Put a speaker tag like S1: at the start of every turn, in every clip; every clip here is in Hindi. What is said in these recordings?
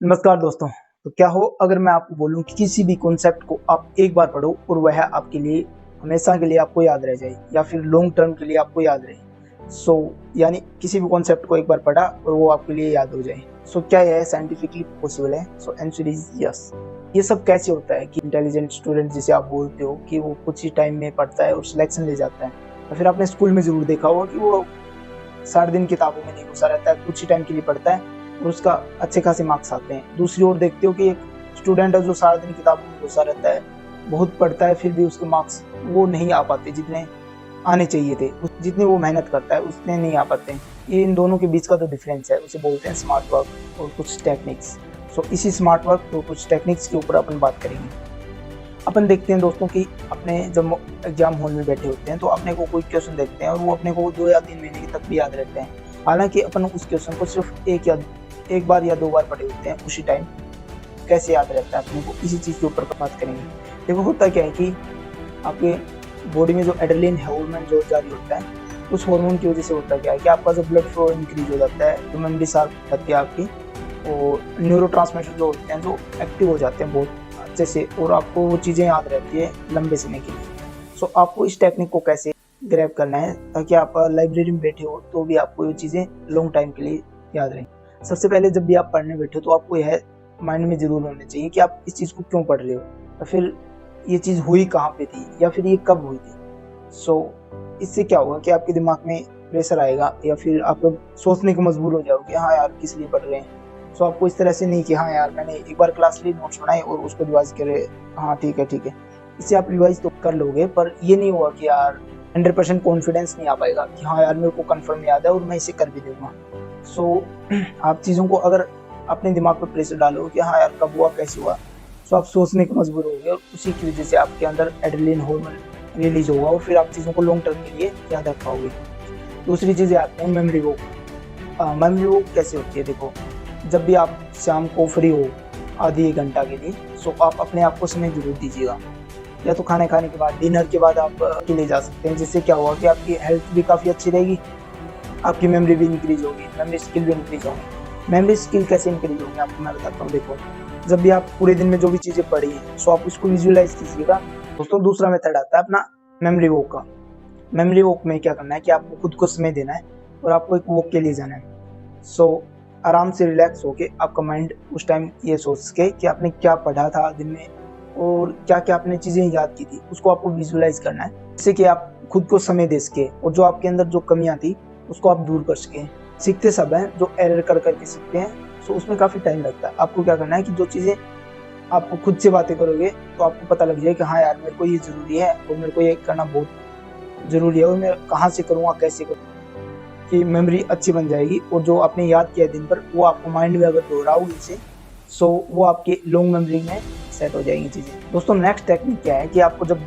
S1: नमस्कार दोस्तों। तो क्या हो अगर मैं आपको बोलूं कि किसी भी कॉन्सेप्ट को आप एक बार पढ़ो और वह आपके लिए हमेशा के लिए आपको याद रह जाए या फिर लॉन्ग टर्म के लिए आपको याद रहे। यानी किसी भी कॉन्सेप्ट को एक बार पढ़ा और वो आपके लिए याद हो जाए। क्या यह साइंटिफिकली पॉसिबल है? Answer is yes. ये सब कैसे होता है कि इंटेलिजेंट स्टूडेंट जिसे आप बोलते हो कि वो कुछ ही टाइम में पढ़ता है और सिलेक्शन ले जाता है, या फिर आपने स्कूल में जरूर देखा होगा कि वो सारे दिन किताबों में नहीं घुसा रहता है, कुछ ही टाइम के लिए पढ़ता है और उसका अच्छे खासे मार्क्स आते हैं। दूसरी ओर देखते हो कि एक स्टूडेंट है जो सारा दिन किताबों में घुसा रहता है, बहुत पढ़ता है, फिर भी उसके मार्क्स वो नहीं आ पाते जितने आने चाहिए थे। जितनी वो मेहनत करता है उतने नहीं आ पाते। ये इन दोनों के बीच का जो डिफरेंस है उसे बोलते हैं स्मार्ट वर्क और कुछ टेक्निक्स। इसी स्मार्ट वर्क और कुछ टेक्निक्स के ऊपर अपन बात करेंगे। अपन देखते हैं दोस्तों कि अपने जब एग्जाम हॉल में बैठे होते हैं तो अपने को कोई क्वेश्चन देखते हैं और वो अपने को 2 या 3 महीने तक भी याद रहते हैं। हालांकि अपन उस क्वेश्चन को सिर्फ एक बार या 2 बार पढ़े होते हैं, उसी टाइम कैसे याद रहता है अपने को, इसी चीज़ के ऊपर बात करेंगे। देखो होता क्या है कि आपके बॉडी में जो एड्रेनलिन हार्मोन जो जारी होता है, उस हार्मोन की वजह से होता क्या है कि आपका जो ब्लड फ्लो इंक्रीज हो जाता है, जो मेमोरी शार्प रहती है आपकी, और न्यूरोट्रांसमीटर जो होते हैं जो एक्टिव हो जाते हैं बहुत अच्छे से, और आपको वो चीज़ें याद रहती है लंबे समय के लिए। आपको इस टेक्निक को कैसे ग्रैब करना है ताकि आप लाइब्रेरी में बैठे हो तो भी आपको ये चीज़ें लॉन्ग टाइम के लिए याद रहें। सबसे पहले जब भी आप पढ़ने बैठे हो तो आपको यह माइंड में जरूर होना चाहिए कि आप इस चीज़ को क्यों पढ़ रहे हो, या फिर ये चीज़ हुई कहाँ पे थी, या फिर ये कब हुई थी। इससे क्या होगा कि आपके दिमाग में प्रेशर आएगा या फिर आप सोचने को मजबूर हो जाओगे, हाँ यार किस लिए पढ़ रहे हैं। आपको इस तरह से नहीं कि हाँ यार मैंने एक बार क्लास ली, नोट्स बनाए और उसको रिवाइज करे, हाँ ठीक है। इससे आप रिवाइज तो कर लोगे, पर ये नहीं हुआ कि यार 100% कॉन्फिडेंस नहीं आ पाएगा कि हाँ यार मेरे को कंफर्म याद है और मैं इसे कर भी दूंगा। आप चीज़ों को अगर अपने दिमाग पर प्रेशर डालो कि हाँ यार कब हुआ कैसे हुआ, आप सोचने को मजबूर होगे और उसी की वजह से आपके अंदर एड्रेनलिन हार्मोन रिलीज होगा और फिर आप चीज़ों को लॉन्ग टर्म के लिए याद रख पाओगे। दूसरी चीज़ें आती हैं मेमोरी वॉक। मेमोरी वॉक कैसे होती है? देखो, जब भी आप शाम को फ्री हो आधी 1 घंटा के लिए, आप अपने आप को समय जरूर दीजिएगा। या तो खाने के बाद, डिनर के बाद आप के लिए जा सकते हैं, जिससे क्या होगा कि आपकी हेल्थ भी काफ़ी अच्छी रहेगी, आपकी मेमोरी भी इंक्रीज होगी, मेमोरी स्किल भी इंक्रीज होगी। मेमोरी स्किल कैसे इंक्रीज होगी आपको मैं बताता हूँ। देखो, जब भी आप पूरे दिन में जो भी चीज़ें पढ़ी हैं आप उसको विजुअलाइज कीजिएगा। दोस्तों दूसरा मेथड आता है अपना मेमोरी वॉक का। मेमोरी वॉक में क्या करना है कि आपको खुद को समय देना है और आपको एक वॉक के लिए जाना है। आराम से रिलैक्स होके आपका माइंड उस टाइम ये सोच के कि आपने क्या पढ़ा था दिन में और क्या क्या आपने चीज़ें याद की थी, उसको आपको विजुअलाइज करना है, जिससे कि आप खुद को समय दे सके और जो आपके अंदर जो कमियां थी उसको आप दूर कर सकें। सीखते सब हैं, जो एरर करके सीखते हैं, उसमें काफ़ी टाइम लगता है। आपको क्या करना है कि जो चीज़ें आपको खुद से बातें करोगे तो आपको पता लग जाए कि हाँ यार मेरे को ये ज़रूरी है और मेरे को ये करना बहुत ज़रूरी है और मैं कहाँ से करूँगा कैसे करूँ, कि मेमोरी अच्छी बन जाएगी। और जो आपने याद किया दिन पर वो आपको माइंड में अगर दोहराओगे इसे, वो आपके लॉन्ग मेमोरी में सेट हो जाएंगी चीज़ें। दोस्तों नेक्स्ट टेक्निक क्या है कि आपको जब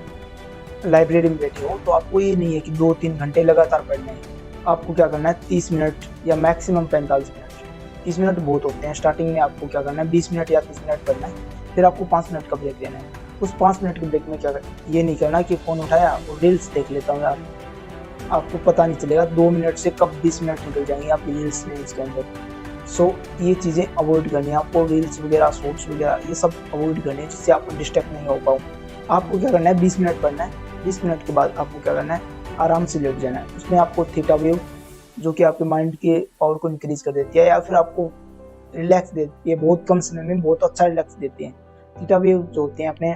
S1: लाइब्रेरी में बैठे हो तो आपको ये नहीं है कि 2-3 घंटे लगातार पढ़ना है। आपको क्या करना है 30 मिनट या मैक्सिमम 45 मिनट। 30 मिनट बहुत होते हैं। स्टार्टिंग में आपको क्या करना है 20 मिनट या 30 मिनट पढ़ना है, फिर आपको 5 मिनट का ब्रेक लेना है। उस 5 मिनट के ब्रेक में क्या करना, ये नहीं करना कि फ़ोन उठाया और रील्स देख लेता हूँ यार, आपको पता नहीं चलेगा 2 मिनट से कब 20 मिनट निकल जाएंगे आपकी रील्स के अंदर। ये चीज़ें अवॉइड करनी है आपको, रील्स वगैरह शॉर्ट्स वगैरह ये सब अवॉइड करनी है, जिससे आपको डिस्ट्रैक्ट नहीं हो पाओ। आपको क्या करना है 20 मिनट पढ़ना है। 20 मिनट के बाद आपको क्या करना है आराम से लेट जाना है। उसमें आपको थीटा वेव जो कि आपके माइंड के पावर को इंक्रीज कर देती है या फिर आपको रिलैक्स देती है, बहुत कम समय में बहुत अच्छा रिलैक्स देती है। थीटा वेव जो होते हैं अपने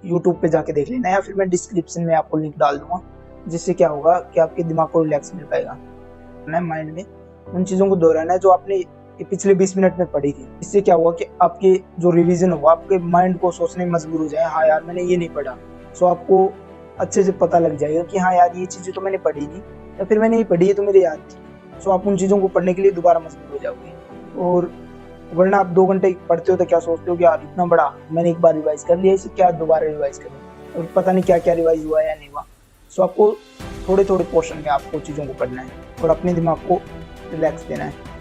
S1: यूट्यूब पे जाके देख लेना, या फिर मैं डिस्क्रिप्शन में आपको लिंक डाल दूंगा, जिससे क्या होगा कि आपके दिमाग को रिलैक्स मिल पाएगा। माइंड में उन चीज़ों को दोहराना है जो आपने पिछले 20 मिनट में पढ़ी थी। इससे क्या हुआ कि आपके जो रिवीजन होगा आपके माइंड को सोचने में मजबूर हो जाए, हाँ यार मैंने ये नहीं पढ़ा। आपको अच्छे से पता लग जाएगा कि हाँ यार ये चीज़ें तो मैंने पढ़ी नहीं, या फिर मैंने ये पढ़ी है तो मेरे याद थी। आप उन चीज़ों को पढ़ने के लिए दोबारा मजबूर हो जाओगे। और वरना आप 2 घंटे पढ़ते हो तो क्या सोचते हो कि यार इतना बड़ा मैंने एक बार रिवाइज कर लिया, इसे क्या दोबारा रिवाइज करूँ, और पता नहीं क्या क्या रिवाइज हुआ या नहीं हुआ। आपको थोड़े पोर्शन में आपको चीज़ों को पढ़ना है और अपने दिमाग को रिलैक्स देना है।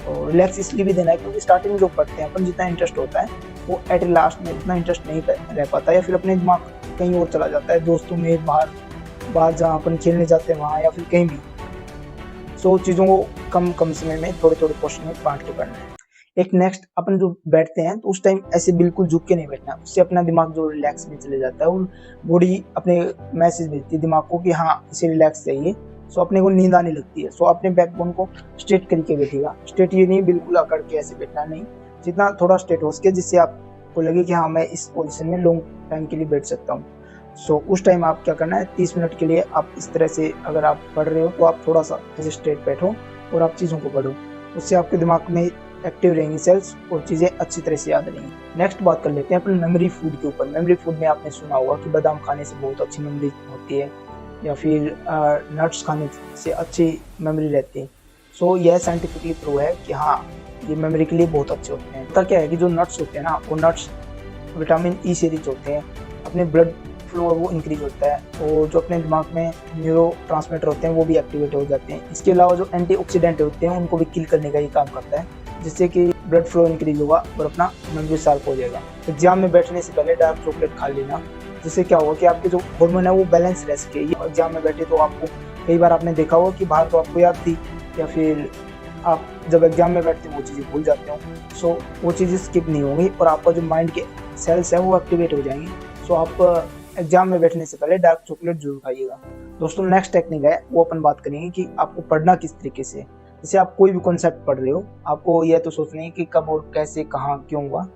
S1: और रिलैक्स इसलिए भी देना है क्योंकि स्टार्टिंग में जो पढ़ते हैं अपन जितना इंटरेस्ट होता है वो एट लास्ट में उतना इंटरेस्ट नहीं रह पाता, या फिर अपने दिमाग कहीं और चला जाता है, दोस्तों में बाहर जहाँ अपन खेलने जाते हैं वहाँ, या फिर कहीं भी। चीज़ों को कम समय में थोड़े पोर्शन में बांट के पढ़ना है। एक नेक्स्ट अपन जो बैठते हैं तो उस टाइम ऐसे बिल्कुल झुक के नहीं बैठना, उससे अपना दिमाग जो रिलैक्स में चले जाता है और बॉडी अपने मैसेज भेजती है दिमाग को कि हाँ इसे रिलैक्स चाहिए। सो अपने को नींद आने लगती है। सो अपने बैकबोन को स्ट्रेट करके बैठेगा। स्ट्रेट ये नहीं बिल्कुल अकड़ के ऐसे बैठना नहीं, जितना थोड़ा स्ट्रेट हो सके जिससे आपको लगे कि हाँ मैं इस पोजीशन में लॉन्ग टाइम के लिए बैठ सकता हूँ। सो उस टाइम आप क्या करना है, 30 मिनट के लिए आप इस तरह से अगर आप पढ़ रहे हो तो आप थोड़ा सा ऐसे स्ट्रेट बैठो और आप चीज़ों को पढ़ो। उससे आपके दिमाग में एक्टिव रहेंगी सेल्स और चीज़ें अच्छी तरह से याद रहेंगी। नेक्स्ट बात कर लेते हैं अपन मेमोरी फूड के ऊपर। मेमोरी फूड में आपने सुना होगा कि बादाम खाने से बहुत अच्छी मेमोरी होती है या फिर नट्स खाने से अच्छी मेमोरी रहती है। सो यह साइंटिफिकली प्रूव है कि हाँ ये मेमोरी के लिए बहुत अच्छे होते हैं। तो क्या है कि जो नट्स होते हैं ना, वो नट्स विटामिन ई से रिच होते हैं, अपने ब्लड फ्लो वो इंक्रीज होता है और जो अपने दिमाग में न्यूरो ट्रांसमीटर होते हैं वो भी एक्टिवेट हो जाते हैं। इसके अलावा जो एंटीऑक्सीडेंट होते हैं उनको भी किल करने का ही काम करता है, जिससे कि ब्लड फ्लो इंक्रीज होगा और अपना मेमोरी शार्प हो जाएगा। एग्जाम में बैठने से पहले डार्क चॉकलेट खा लेना, जिससे क्या होगा कि आपके जो हार्मोन है वो बैलेंस रह सके। एग्जाम में बैठे तो आपको कई बार आपने देखा होगा कि बाहर तो आपको याद थी या फिर आप जब एग्जाम में बैठते हो वो चीज़ें भूल जाते हो। सो वो चीज़ें स्किप नहीं होंगी और आपका जो माइंड के सेल्स है वो एक्टिवेट हो जाएंगे। सो आप एग्जाम में बैठने से पहले डार्क चॉकलेट जरूर खाइएगा। दोस्तों नेक्स्ट टेक्निक है वो अपन बात करेंगे कि आपको पढ़ना किस तरीके से। जैसे आप कोई भी कॉन्सेप्ट पढ़ रहे हो, आपको यह तो सोचना है कि कब और कैसे कहाँ क्यों हुआ।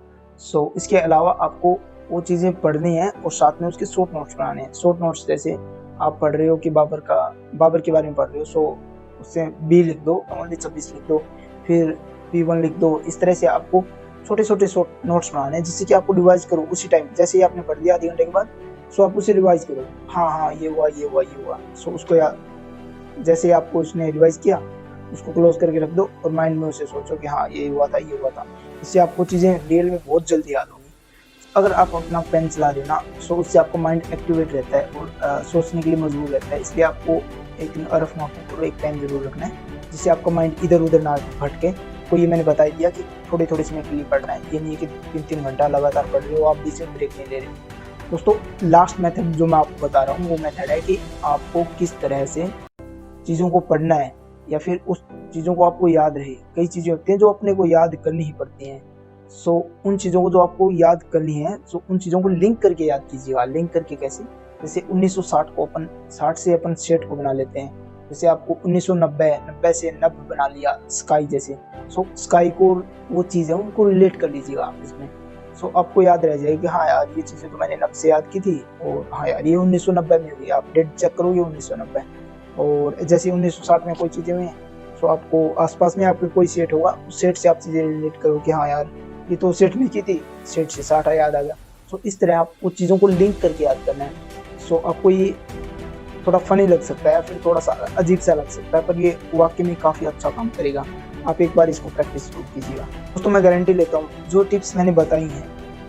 S1: सो इसके अलावा आपको वो चीज़ें पढ़नी है और साथ में उसके शॉर्ट नोट्स बनाने हैं। शॉर्ट नोट्स जैसे आप पढ़ रहे हो कि बाबर के बारे में पढ़ रहे हो, सो उससे बी लिख दो, ओनली 26 लिख दो, फिर P1 लिख दो। इस तरह से आपको छोटे छोटे शॉर्ट नोट्स बनाने हैं जिससे कि आपको रिवाइज करो उसी टाइम। जैसे ही आपने पढ़ दिया आधे घंटे के बाद, सो आप उसे रिवाइज करो, हाँ ये हुआ ये हुआ ये हुआ। सो उसको याद, जैसे ही आपको उसने रिवाइज किया उसको क्लोज करके रख दो और माइंड में उसे सोचो कि हाँ ये हुआ था ये हुआ था। इससे आपको चीज़ें रियल में बहुत जल्दी याद होंगी। अगर आप अपना पेन चला देना, सो उससे आपका माइंड एक्टिवेट रहता है और सोचने के लिए मजबूर रहता है। इसलिए आपको एक रफ नोटबुक और एक पेन जरूर रखना है, जिससे आपका माइंड इधर उधर ना भटके। तो ये मैंने बता दिया कि थोड़े थोड़े समय के लिए पढ़ना है, ये नहीं है कि 3-3 घंटा लगातार पढ़ रहे हो, आप बीच में ब्रेक नहीं ले रहे हो। दोस्तों लास्ट मेथड जो मैं आपको बता रहा हूँ वो मेथड है कि आपको किस तरह से चीज़ों को पढ़ना है या फिर उस चीज़ों को आपको याद रहे। कई चीज़ें होती हैं जो अपने को याद करनी ही पड़ती हैं। सो उन चीज़ों को जो आपको याद करनी है, सो उन चीज़ों को लिंक करके याद कीजिएगा। लिंक करके कैसे? जैसे 1960 को अपन 60 से अपन 60 को बना लेते हैं। जैसे आपको 1990 से नभ बना लिया स्काई जैसे। सो स्काई को वो चीज़ है उनको रिलेट कर लीजिएगा आप इसमें। सो आपको याद रह जाएगी हाँ यार ये चीज़ें तो मैंने नब से याद की थी और हाँ यार ये 1990 में हुई। आप डेट चेक करोगे 1990। और जैसे 1960 में कोई चीज़ें हुई तो आपको आसपास में आपके कोई सेट होगा, उस सेट से आप चीज़ें रिलेट करो कि हाँ यार ये तो सेट में की थी, सेट से 60 याद आ गया। सो इस तरह आप उस चीज़ों को लिंक करके याद करना है। सो आपको ये थोड़ा फनी लग सकता है, फिर थोड़ा सा अजीब सा लग सकता है, पर ये वाकई में काफ़ी अच्छा काम करेगा। आप एक बार इसको प्रैक्टिस कीजिएगा। दोस्तों मैं गारंटी लेता हूँ जो टिप्स मैंने बताई हैं,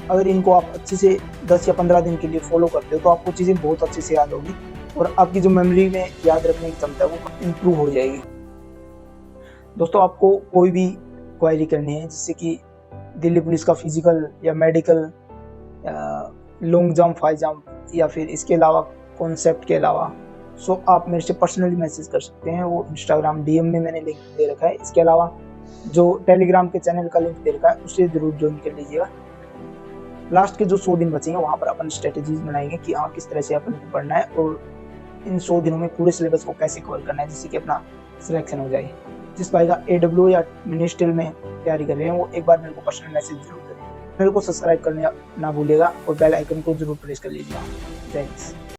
S1: अगर इनको आप अच्छे से 10 या 15 दिन के लिए फॉलो करते हो तो आपको चीज़ें बहुत अच्छे से याद होगी और आपकी जो मेमोरी में याद रखने की क्षमता है वो इम्प्रूव हो जाएगी। दोस्तों आपको कोई भी क्वेरी करनी है जिससे कि दिल्ली पुलिस का फिजिकल या medical, long jump, high jump या फिर इसके अलावा कॉन्सेप्ट के अलावा, सो आप मेरे से पर्सनली मैसेज कर सकते हैं। वो इंस्टाग्राम DM में मैंने लिंक दे रखा है। इसके अलावा जो टेलीग्राम के चैनल का लिंक दे रखा है उसे जरूर ज्वाइन कर लीजिएगा। लास्ट के जो 100 दिन बचेंगे वहाँ पर अपन स्ट्रेटेजीज बनाएंगे कि हाँ किस तरह से अपन को पढ़ना है और इन 100 दिनों में पूरे सिलेबस को कैसे कवर करना है जिससे कि अपना सिलेक्शन हो जाए। जिस भाई का AW या मिनिस्ट्रियल में तैयारी कर रहे हैं वो एक बार मेरे को पर्सनल मैसेज जरूर करें। मेरे को सब्सक्राइब करना ना भूलिएगा और बेल आइकन को जरूर प्रेस कर लीजिएगा। थैंक्स।